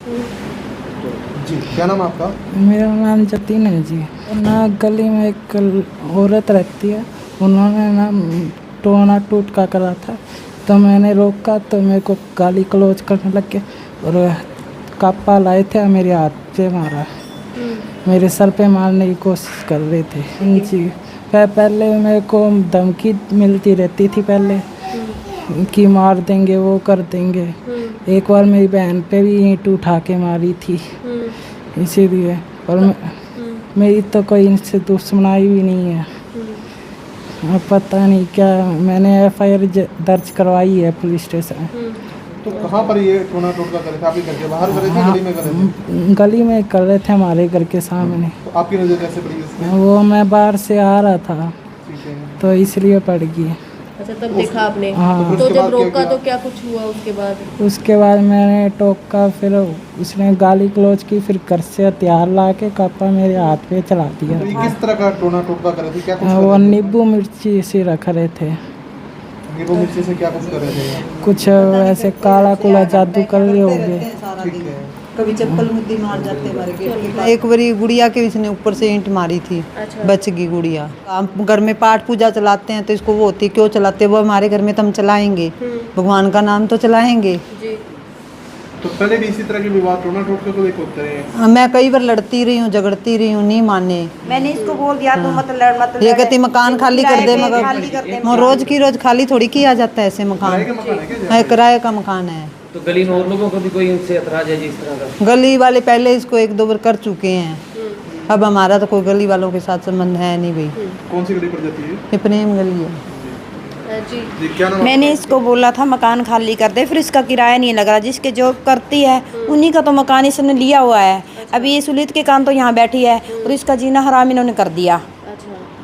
जी क्या नाम है आपका? मेरा नाम जतीन है जी। ना गली में एक औरत रहती है, उन्होंने ना टोना टूटका करा था, तो मैंने रोका तो मेरे को गाली गलौज करने लग गए और कापा लाए थे, मेरे हाथ पे मारा, मेरे सर पे मारने की कोशिश कर रहे थे जी। पहले मेरे को धमकी मिलती रहती थी पहले कि मार देंगे, वो कर देंगे। एक बार मेरी बहन पे भी ईंट उठा के मारी थी, इसीलिए। और मेरी तो कोई इनसे दुश्मनाई भी नहीं है। अब पता नहीं क्या, मैंने एफआईआर दर्ज करवाई है पुलिस स्टेशन। तो कहाँ पर ये टोना टोटका करे थे? आपके घर के बाहर करे थे, गली में करे थे? गली में कर रहे थे, हमारे घर के सामने। तो आपकी नज़र कैसे पड़ी इसमें? वो मैं बाहर से आ रहा था ठीक है। तो इसलिए पड़ गई। अच्छा, तब देखा आपने? हाँ। तो जब रोका तो क्या कुछ हुआ उसके बाद? उसके बाद मैंने टोका, फिर उसने गाली गलौज की, फिर घर से हथियार ला के कापा मेरे हाथ पे चला दिया। तो ये किस तरह का टोना टोटका करे थे? क्या कुछ वो करे थे? नींबू मिर्ची से रख रहे थे, नींबू मिर्ची से क्या कुछ कर रहे थे? कुछ ऐसे काला कुला जादू कर रहे होंगे। ठीक है। कभी चप्पल मुद्दी मार जाते हमारे गेट के पास। एक बारी गुड़िया के इसने ऊपर से ईंट मारी थी, बच गई गुड़िया। हम घर में पाठ पूजा चलाते हैं तो इसको वो होती है, क्यों चलाते हैं? वो हमारे घर में तो हम चलाएंगे, भगवान का नाम तो चलाएंगे। तो पहले भी इसी तरह के विवाद टोना टोटके को लेकर होते रहे? मैं कई बार लड़ती रही हूँ, झगड़ती रही हूँ, नहीं माने। मैंने इसको बोल दिया तू मत लड़ मत ये लड़। कहती मकान खाली कर दे, मगर खाली कर दे। रोज की रोज खाली थोड़ी किया जाता है ऐसे मकान। है, किराए का मकान है। तो गली में और लोगों को भी कोई इनसे एतराज है जी इस तरह का? गली वाले पहले इसको एक दो बार कर चुके हैं, अब हमारा तो कोई गली वालों के साथ संबंध है नहीं भाई। कौन सी गली पर जाती है? ये प्रेम गली है। जी क्या नाम? मैंने इसको बोला था मकान खाली कर दे, फिर इसका किराया नहीं लग रहा। जिसके जॉब करती है उन्हीं का तो मकान इसने लिया हुआ है। अभी ये सुलित के कान तो यहाँ बैठी है और इसका जीना हराम इन्होंने कर दिया।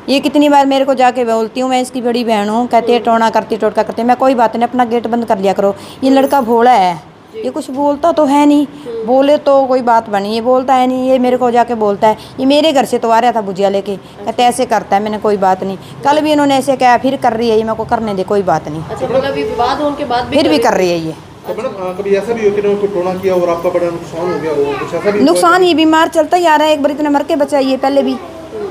ये कितनी बार मेरे को जाके बोलती हूँ, मैं इसकी बड़ी बहन हूँ, कहती है टोना करती टोटका करती है। मैं कोई बात नहीं, अपना गेट बंद कर लिया करो। ये लड़का भोला है, ये कुछ बोलता तो है नहीं, बोले तो कोई बात बनी, ये बोलता है नहीं। ये मेरे को जाके बोलता है, ये मेरे घर से तो आ रहा था भुजिया लेके, कहते ऐसे करता है। मैंने कोई बात नहीं, कल भी इन्होंने ऐसे कहा, फिर कर रही है ये, मेरे को करने दे, कोई बात नहीं। अच्छा, मतलब ये विवाद होने के बाद फिर भी कर रही है ये। तो मैडम कभी ऐसा भी हो कि इन्होंने टोना किया और आपका बड़ा नुकसान हो गया हो? कुछ ऐसा भी नुकसान, ये बीमार चलता ही आ रहा है। एक बार इतना मर के बचा ये, पहले भी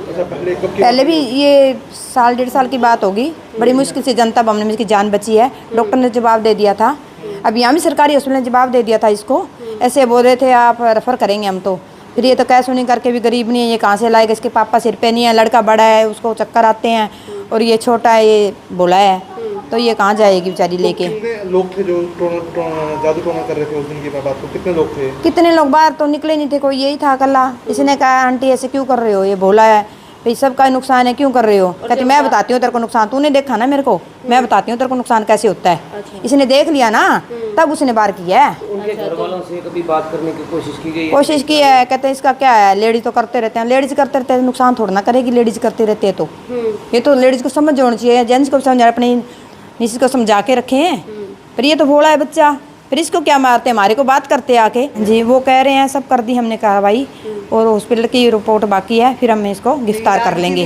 अच्छा, पहले कब पहले भी ये साल डेढ़ साल की बात होगी। बड़ी मुश्किल से जनता बम में इसकी जान बची है। डॉक्टर ने जवाब दे दिया था, अब यहाँ भी सरकारी हॉस्पिटल ने जवाब दे दिया था इसको। ऐसे बोल रहे थे आप रेफर करेंगे हम तो। फिर ये तो कैश सुनी करके भी गरीब नहीं है, ये कहाँ से लाएगा? इसके पापा सिर पे नहीं है, लड़का बड़ा है उसको चक्कर आते हैं, और ये छोटा है, ये बोला है, तो ये कहाँ जाएगी बेचारी लेके? कितने लोग थे जो जादू टोना कर रहे थे उस दिन की बात को? कितने लोग थे? कितने लोग? बाहर तो निकले नहीं थे, कोई यही था अकेला। इसने कहा आंटी ऐसे क्यों कर रहे हो, ये भोला है भाई, सबका नुकसान है, क्यों कर रहे हो? कहती मैं बताती हूँ तेरे को नुकसान, तूने देखा ना मेरे को, मैं बताती हूँ तेरे को नुकसान कैसे होता है। इसने देख लिया ना, तब उसने बार किया है। उनके घर वालों से कभी बात करने की कोशिश की गई है? कोशिश की है, कहते हैं इसका क्या है, लेडीज तो करते रहते हैं। लेडीज करते रहते हैं, नुकसान थोड़ा ना करेगी, लेडीज करते रहते हैं तो। ये तो लेडीज को समझ होनी चाहिए, जेंट्स को समझा, अपनी मिसेज को समझा के रखे हैं। पर ये तो भोला है बच्चा, फिर इसको क्या मारते, हमारे को बात करते आके जी। वो कह रहे हैं सब कर दी हमने कार्रवाई, और हॉस्पिटल की रिपोर्ट बाकी है, फिर हम इसको गिरफ्तार कर लेंगे।